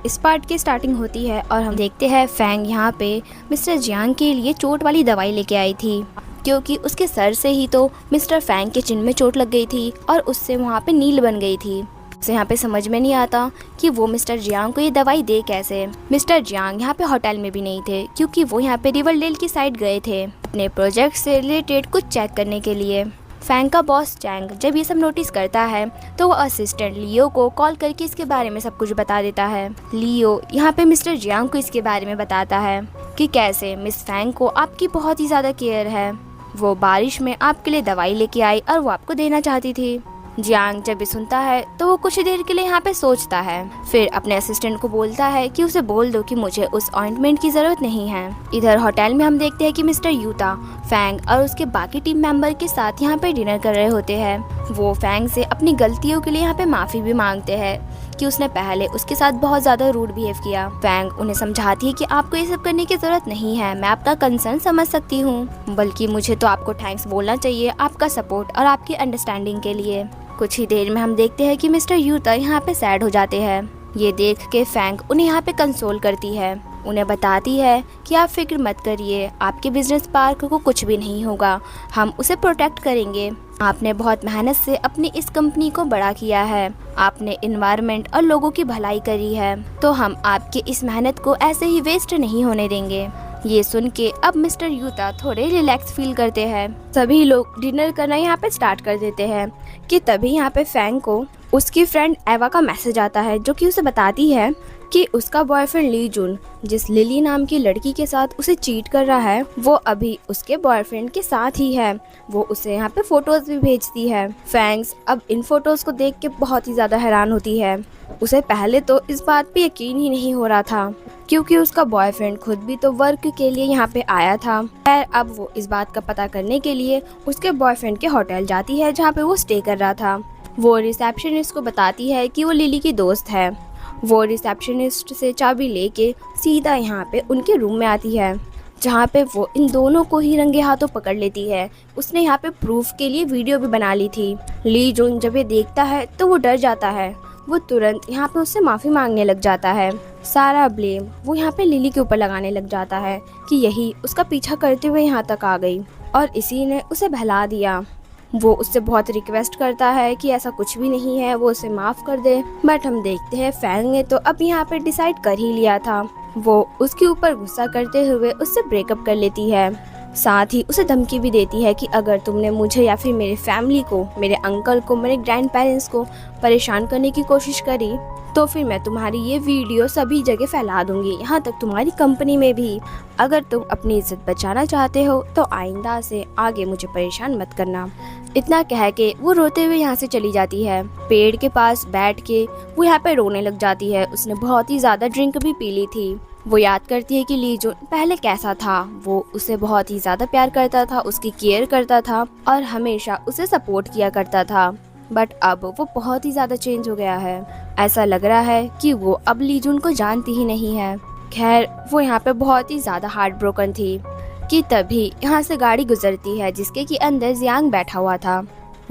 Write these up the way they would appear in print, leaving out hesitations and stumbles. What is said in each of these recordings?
इस पार्ट की स्टार्टिंग होती है और हम देखते हैं फैंग यहाँ पे मिस्टर जियांग के लिए चोट वाली दवाई लेके आई थी, क्योंकि उसके सर से ही तो मिस्टर फैंग के चिन में चोट लग गई थी और उससे वहाँ पे नील बन गई थी। उसे यहाँ पे समझ में नहीं आता कि वो मिस्टर जियांग को ये दवाई दे कैसे। मिस्टर जियांग यहाँ पे होटल में भी नहीं थे, क्योंकि वो यहाँ पे रिवरडेल की साइड गए थे अपने प्रोजेक्ट से रिलेटेड कुछ चेक करने के लिए। फैंग का बॉस चैंग जब ये सब नोटिस करता है तो वो असिस्टेंट लियो को कॉल करके इसके बारे में सब कुछ बता देता है। लियो यहाँ पे मिस्टर जियांग को इसके बारे में बताता है कि कैसे मिस फैंग को आपकी बहुत ही ज़्यादा केयर है। वो बारिश में आपके लिए दवाई लेके आई और वो आपको देना चाहती थी। जियांग जब भी सुनता है तो वो कुछ देर के लिए यहाँ पे सोचता है, फिर अपने असिस्टेंट को बोलता है कि उसे बोल दो कि मुझे उस ऑइंटमेंट की जरूरत नहीं है। इधर होटल में हम देखते हैं कि मिस्टर यूता फैंग और उसके बाकी टीम मेंबर के साथ यहाँ पे डिनर कर रहे होते हैं। वो फैंग से अपनी गलतियों के लिए यहाँ पे माफी भी मांगते हैं कि उसने पहले उसके साथ बहुत ज्यादा रूड बिहेव किया। फैंग उन्हें समझाती है कि आपको ये सब करने की जरूरत नहीं है, मैं आपका कंसर्न समझ सकती हूँ, बल्कि मुझे तो आपको थैंक्स बोलना चाहिए आपका सपोर्ट और आपकी अंडरस्टैंडिंग के लिए। कुछ ही देर में हम देखते हैं कि मिस्टर यूता यहाँ पे सैड हो जाते हैं। ये देख के फैंग उन्हें यहाँ पे कंसोल करती है, उन्हें बताती है कि आप फिक्र मत करिए, आपके बिजनेस पार्क को कुछ भी नहीं होगा, हम उसे प्रोटेक्ट करेंगे। आपने बहुत मेहनत से अपनी इस कंपनी को बड़ा किया है, आपने इन्वायरमेंट और लोगों की भलाई करी है, तो हम आपकी इस मेहनत को ऐसे ही वेस्ट नहीं होने देंगे। ये सुन के अब मिस्टर यूता थोड़े रिलैक्स फील करते हैं। सभी लोग डिनर करना यहाँ पे स्टार्ट कर देते हैं कि तभी यहाँ पे फैंग को उसकी फ्रेंड एवा का मैसेज आता है, जो कि उसे बताती है कि उसका बॉयफ्रेंड ली जुन, जिस लिली नाम की लड़की के साथ उसे चीट कर रहा है, वो अभी उसके बॉयफ्रेंड के साथ ही है। वो उसे यहाँ पे फोटोज भी भेजती है। फैंग्स अब इन फोटोज को देख के बहुत ही ज्यादा हैरान होती है। उसे पहले तो इस बात पे यकीन ही नहीं हो रहा था, क्योंकि उसका बॉयफ्रेंड खुद भी तो वर्क के लिए यहाँ पे आया था। खैर अब वो इस बात का पता करने के लिए उसके बॉयफ्रेंड के होटल जाती है जहाँ पे वो स्टे कर रहा था। वो रिसेप्शनिस्ट को बताती है कि वो लिली की दोस्त है। वो रिसेप्शनिस्ट से चाबी लेके सीधा यहाँ पे उनके रूम में आती है, जहाँ पे वो इन दोनों को ही रंगे हाथों पकड़ लेती है। उसने यहाँ पे प्रूफ के लिए वीडियो भी बना ली थी। ली जून जब ये देखता है तो वो डर जाता है। वो तुरंत यहाँ पे उससे माफ़ी मांगने लग जाता है। सारा ब्लेम वो यहाँ पे लिली के ऊपर लगाने लग जाता है कि यही उसका पीछा करते हुए यहाँ तक आ गई और इसी ने उसे बहला दिया। वो उससे बहुत रिक्वेस्ट करता है कि ऐसा कुछ भी नहीं है, वो उसे माफ़ कर दे। बट हम देखते हैं फैंग ने तो अब यहाँ पे डिसाइड कर ही लिया था। वो उसके ऊपर गुस्सा करते हुए उससे ब्रेकअप कर लेती है। साथ ही उसे धमकी भी देती है कि अगर तुमने मुझे या फिर मेरे फैमिली को, मेरे अंकल को, मेरे ग्रैंड पेरेंट्स को परेशान करने की कोशिश करी तो फिर मैं तुम्हारी ये वीडियो सभी जगह फैला दूंगी, यहाँ तक तुम्हारी कंपनी में भी। अगर तुम अपनी इज्जत बचाना चाहते हो तो आइंदा से आगे मुझे परेशान मत करना। इतना कह के वो रोते हुए यहाँ से चली जाती है। पेड़ के पास बैठ के वो यहाँ पे रोने लग जाती है। उसने बहुत ही ज्यादा ड्रिंक भी पी ली थी। वो याद करती है कि ली जून पहले कैसा था। वो उसे बहुत ही ज्यादा प्यार करता था, उसकी केयर करता था और हमेशा उसे सपोर्ट किया करता था। बट अब वो बहुत ही ज्यादा चेंज हो गया है। ऐसा लग रहा है कि वो अब ली जून को जानती ही नहीं है। खैर वो यहाँ पे बहुत ही ज्यादा हार्ट ब्रोकन थी कि तभी यहाँ से गाड़ी गुजरती है जिसके कि अंदर जियांग बैठा हुआ था।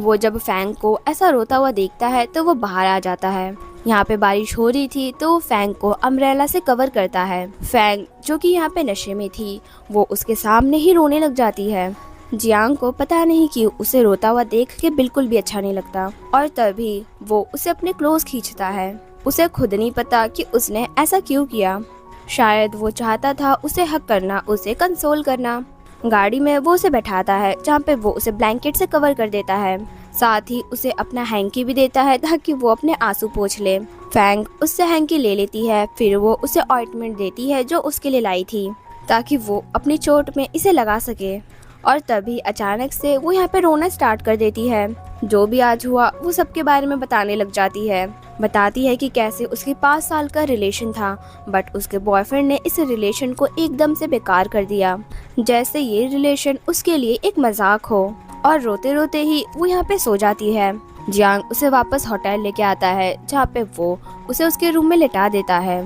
वो जब फैंग को ऐसा रोता हुआ देखता है तो वो बाहर आ जाता है। यहाँ पे बारिश हो रही थी तो वो फैंग को अम्ब्रेला से कवर करता है। फैंग जो कि यहाँ पे नशे में थी, वो उसके सामने ही रोने लग जाती है। जियांग को पता नहीं क्यों उसे रोता हुआ देख के बिल्कुल भी अच्छा नहीं लगता और तभी वो उसे अपने क्लोज खींचता है। उसे खुद नहीं पता कि उसने ऐसा क्यों किया। शायद वो चाहता था उसे हक करना, उसे कंसोल करना। गाड़ी में वो उसे बैठाता है जहाँ पे वो उसे ब्लैंकेट से कवर कर देता है। साथ ही उसे अपना हैंकी भी देता है ताकि वो अपने आंसू पोंछ ले। फैंग उससे हैंकी ले लेती है, फिर वो उसे ऑइंटमेंट देती है जो उसके लिए लाई थी ताकि वो अपनी चोट में इसे लगा सके। और तभी अचानक से वो यहाँ पे रोना स्टार्ट कर देती है। जो भी आज हुआ वो सबके बारे में बताने लग जाती है। बताती है कि कैसे उसके 5 साल का रिलेशन था बट उसके बॉयफ्रेंड ने इस रिलेशन को एकदम से बेकार कर दिया, जैसे ये रिलेशन उसके लिए एक मजाक हो। और रोते रोते ही वो यहाँ पे सो जाती है। जियांग उसे वापस होटल लेके आता है जहाँ पे वो उसे उसके रूम में लेटा देता है।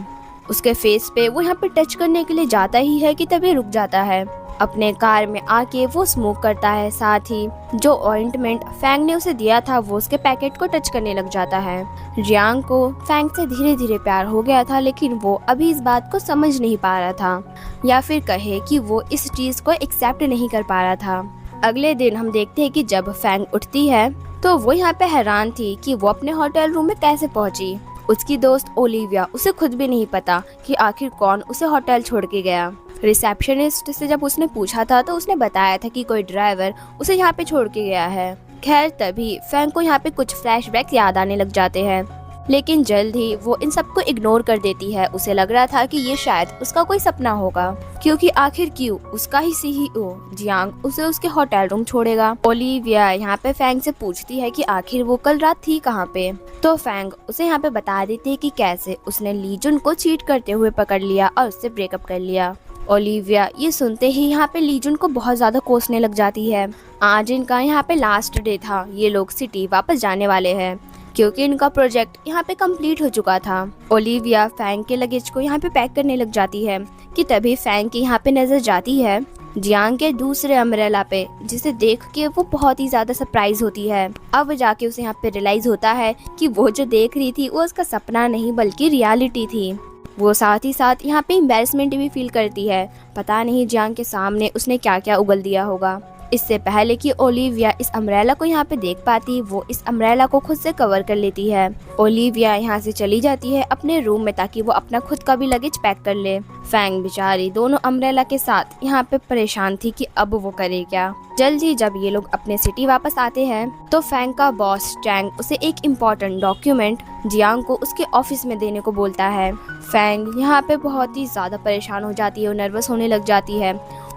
उसके फेस पे वो यहाँ पे टच करने के लिए जाता ही है कि तभी रुक जाता है। अपने कार में आके वो स्मोक करता है। साथ ही जो ऑइंटमेंट फैंग ने उसे दिया था वो उसके पैकेट को टच करने लग जाता है। जियांग को फैंग से धीरे धीरे प्यार हो गया था, लेकिन वो अभी इस बात को समझ नहीं पा रहा था, या फिर कहे कि वो इस चीज को एक्सेप्ट नहीं कर पा रहा था। अगले दिन हम देखते हैं कि जब फैंग उठती है तो वो यहाँ पे हैरान थी कि वो अपने होटल रूम में कैसे पहुंची। उसकी दोस्त ओलिविया, उसे खुद भी नहीं पता कि आखिर कौन उसे होटल छोड़ के गया। रिसेप्शनिस्ट से जब उसने पूछा था तो उसने बताया था कि कोई ड्राइवर उसे यहाँ पे छोड़ के गया है। खैर तभी फैंग को यहाँ पे कुछ फ्लैशबैक्स याद आने लग जाते हैं, लेकिन जल्द ही वो इन सबको इग्नोर कर देती है। उसे लग रहा था कि ये शायद उसका कोई सपना होगा, क्योंकि आखिर क्यों उसका ही सीईओ जियांग उसे उसके होटल रूम छोड़ेगा। ओलिविया यहाँ पे फैंग से पूछती है कि आखिर वो कल रात थी कहाँ पे, तो फैंग उसे यहाँ पे बता देती है कि कैसे उसने लीजुन को चीट करते हुए पकड़ लिया और उससे ब्रेकअप कर लिया। ओलिविया ये सुनते ही यहाँ पे लीजुन को बहुत ज्यादा कोसने लग जाती है। आज इनका यहाँ पे लास्ट डे था, ये लोग सिटी वापस जाने वाले हैं क्योंकि इनका प्रोजेक्ट यहाँ पे कंप्लीट हो चुका था। ओलिविया फैंग के लगेज को यहाँ पे पैक करने लग जाती है कि तभी फैंग की यहाँ पे नजर जाती है जियांग के दूसरे अम्ब्रेला पे, जिसे देख के वो बहुत ही ज्यादा सरप्राइज होती है। अब जाके उसे यहाँ पे रियलाइज होता है कि वो जो देख रही थी वो उसका सपना नहीं बल्कि रियलिटी थी। वो साथ ही साथ यहाँ पे एम्बैरेसमेंट भी फील करती है, पता नहीं जियांग के सामने उसने क्या क्या उगल दिया होगा। इससे पहले कि ओलिविया इस अम्ब्रेला को यहाँ पे देख पाती, वो इस अम्ब्रेला को खुद से कवर कर लेती है। ओलिविया यहाँ से चली जाती है अपने रूम में ताकि वो अपना खुद का भी लगेज पैक कर ले। फैंग बेचारी दोनों अम्ब्रेला के साथ यहाँ पे परेशान थी कि अब वो करे क्या। जल्द ही जब ये लोग अपने सिटी वापस आते हैं तो फैंग का बॉस चैंग उसे एक इम्पोर्टेंट डॉक्यूमेंट जियांग को उसके ऑफिस में देने को बोलता है। फैंग यहाँ पे बहुत ही ज्यादा परेशान हो जाती है और नर्वस होने लग जाती है।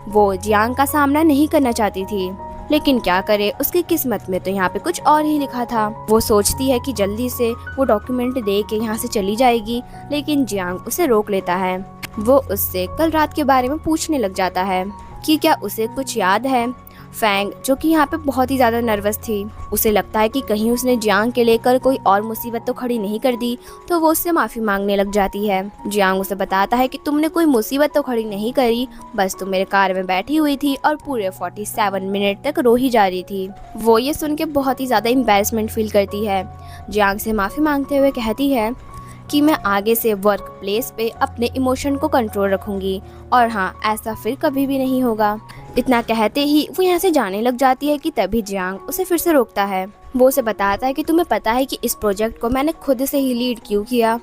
वो जियांग का सामना नहीं करना चाहती थी, लेकिन क्या करे, उसकी किस्मत में तो यहाँ पे कुछ और ही लिखा था। वो सोचती है कि जल्दी से वो डॉक्यूमेंट दे के यहाँ से चली जाएगी, लेकिन जियांग उसे रोक लेता है। वो उससे कल रात के बारे में पूछने लग जाता है कि क्या उसे कुछ याद है। फैंग जो कि यहाँ पे बहुत ही ज्यादा नर्वस थी, उसे लगता है कि कहीं उसने जियांग के लेकर कोई और मुसीबत तो खड़ी नहीं कर दी, तो वो उससे माफी मांगने लग जाती है। जियांग उसे बताता है कि तुमने कोई मुसीबत तो खड़ी नहीं करी, बस तुम मेरे कार में बैठी हुई थी और पूरे 47 मिनट तक रो ही जा रही थी। वो ये सुन के बहुत ही ज्यादा एम्बैरेसमेंट फील करती है। जियांग से माफी मांगते हुए कहती है कि मैं आगे से वर्क प्लेस पे अपने इमोशन को कंट्रोल रखूंगी, और हाँ, ऐसा फिर कभी भी नहीं होगा। इतना कहते ही वो यहाँ से जाने लग जाती है कि तभी जियांग उसे फिर से रोकता है। वो उसे बताता है कि तुम्हें पता है कि इस प्रोजेक्ट को मैंने खुद से ही लीड क्यों किया।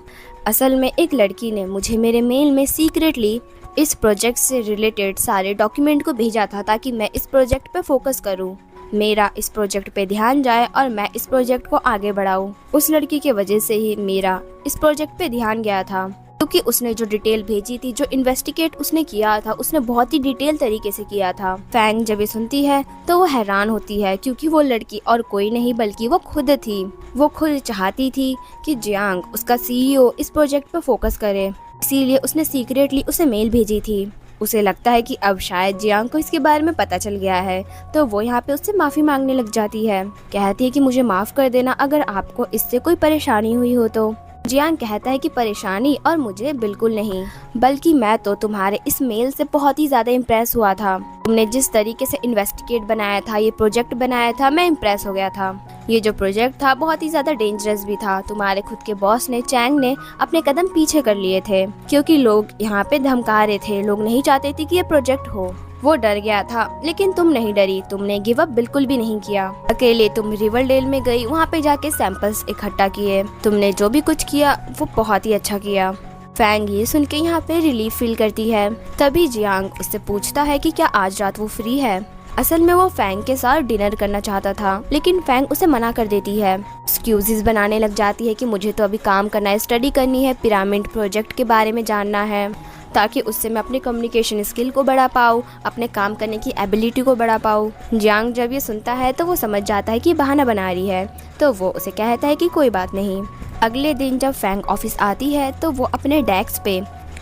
असल में एक लड़की ने मुझे मेरे मेल में सीक्रेटली इस प्रोजेक्ट से रिलेटेड सारे डॉक्यूमेंट को भेजा था ताकि मैं इस प्रोजेक्ट पे फोकस करूं, मेरा इस प्रोजेक्ट पे ध्यान जाए और मैं इस प्रोजेक्ट को आगे बढ़ाऊं। उस लड़की की वजह से ही मेरा इस प्रोजेक्ट पे ध्यान गया था, क्योंकि उसने जो डिटेल भेजी थी, जो इन्वेस्टिगेट उसने किया था, उसने बहुत ही डिटेल तरीके से किया था। फैंग जब ये सुनती है तो वो हैरान होती है, क्योंकि वो लड़की और कोई नहीं बल्कि वो खुद थी। वो खुद चाहती थी कि जियांग उसका सीईओ इस प्रोजेक्ट पे फोकस करे, इसीलिए उसने सीक्रेटली उसे मेल भेजी थी। उसे लगता है कि अब शायद जियांग को इसके बारे में पता चल गया है, तो वो यहाँ पे उससे माफी मांगने लग जाती है। कहती है कि मुझे माफ कर देना अगर आपको इससे कोई परेशानी हुई हो तो। जियांग कहता है कि परेशानी और मुझे बिल्कुल नहीं, बल्कि मैं तो तुम्हारे इस मेल से बहुत ही ज्यादा इम्प्रेस हुआ था। तुमने जिस तरीके से इन्वेस्टिगेट बनाया था, ये प्रोजेक्ट बनाया था, मैं इम्प्रेस हो गया था। ये जो प्रोजेक्ट था बहुत ही ज्यादा डेंजरस भी था। तुम्हारे खुद के बॉस ने, चैंग ने, अपने कदम पीछे कर लिए थे, क्योंकि लोग यहाँ पे धमका रहे थे। लोग नहीं चाहते थे कि ये प्रोजेक्ट हो। वो डर गया था, लेकिन तुम नहीं डरी, तुमने गिव अप बिल्कुल भी नहीं किया। अकेले तुम रिवरडेल में गई, वहाँ पे जाके सैंपल्स इकट्ठा किए। तुमने जो भी कुछ किया वो बहुत ही अच्छा किया। फैंग ये सुन के यहाँ पे रिलीफ फील करती है। तभी जियांग उससे पूछता है कि क्या आज रात वो फ्री है। असल में वो फैंग के साथ डिनर करना चाहता था, लेकिन फैंग उसे मना कर देती है। एक्सक्यूजेस बनाने लग जाती है कि मुझे तो अभी काम करना है, स्टडी करनी है, पिरामिड प्रोजेक्ट के बारे में जानना है, ताकि उससे मैं अपने कम्युनिकेशन स्किल को बढ़ा पाऊँ, अपने काम करने की एबिलिटी को बढ़ा पाऊँ। जियांग जब ये सुनता है तो वो समझ जाता है कि बहाना बना रही है, तो वो उसे कहता है कि कोई बात नहीं। अगले दिन जब फैंग ऑफिस आती है तो वो अपने डेस्क पे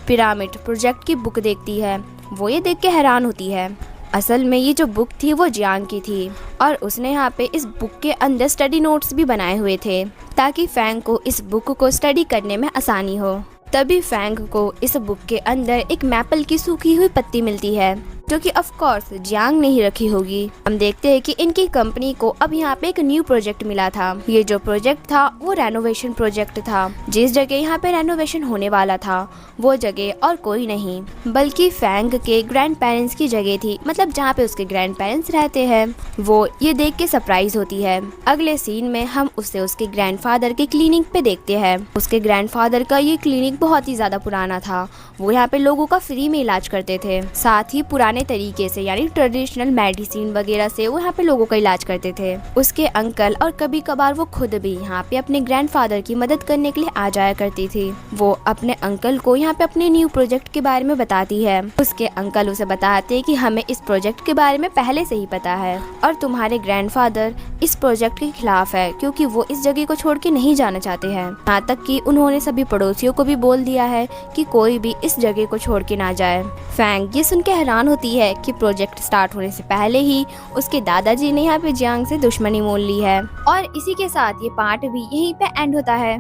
पिरामिड प्रोजेक्ट की बुक देखती है। वो ये देख के हैरान होती है। असल में ये जो बुक थी वो जियांग की थी, और उसने यहाँ पे इस बुक के अंदर स्टडी नोट्स भी बनाए हुए थे, ताकि फैंग को इस बुक को स्टडी करने में आसानी हो। तभी फैंग को इस बुक के अंदर एक मैपल की सूखी हुई पत्ती मिलती है। जो कि ऑफ कोर्स जियांग ने ही रखी होगी। हम देखते हैं कि इनकी कंपनी को अब यहाँ पे एक न्यू प्रोजेक्ट मिला था। ये जो प्रोजेक्ट था वो रेनोवेशन प्रोजेक्ट था। जिस जगह यहाँ पे रेनोवेशन होने वाला था वो जगह और कोई नहीं बल्कि फैंग के ग्रैंड पेरेंट्स की जगह थी, मतलब जहाँ पे उसके ग्रैंड पेरेंट्स रहते हैं। वो ये देख के सरप्राइज होती है। अगले सीन में हम उसे उसके ग्रैंडफादर के क्लिनिक पे देखते हैं। उसके ग्रैंडफादर का ये क्लिनिक बहुत ही ज्यादा पुराना था। वो यहाँ पे लोगों का फ्री में इलाज करते थे, साथ ही पुराने तरीके से यानी ट्रेडिशनल मेडिसिन वगैरह से वो यहाँ पे लोगों का इलाज करते थे। उसके अंकल और कभी कभार वो खुद भी यहाँ पे अपने ग्रैंडफादर की मदद करने के लिए आ जाया करती थी। वो अपने अंकल को यहाँ पे अपने न्यू प्रोजेक्ट के बारे में बताती है। उसके अंकल उसे बताते कि हमें इस प्रोजेक्ट के बारे में पहले से ही पता है और तुम्हारे ग्रैंडफादर इस प्रोजेक्ट के खिलाफ है क्योंकि वो इस जगह को छोड़ के नहीं जाना चाहते हैं। यहाँ तक कि उन्होंने सभी पड़ोसियों को भी बोल दिया है कि कोई भी इस जगह को छोड़ के ना जाए। फैंग ये सुन के हैरान होती है कि प्रोजेक्ट स्टार्ट होने से पहले ही उसके दादाजी ने यहाँ पे जियांग से दुश्मनी मोल ली है। और इसी के साथ ये पार्ट भी यहीं पे एंड होता है।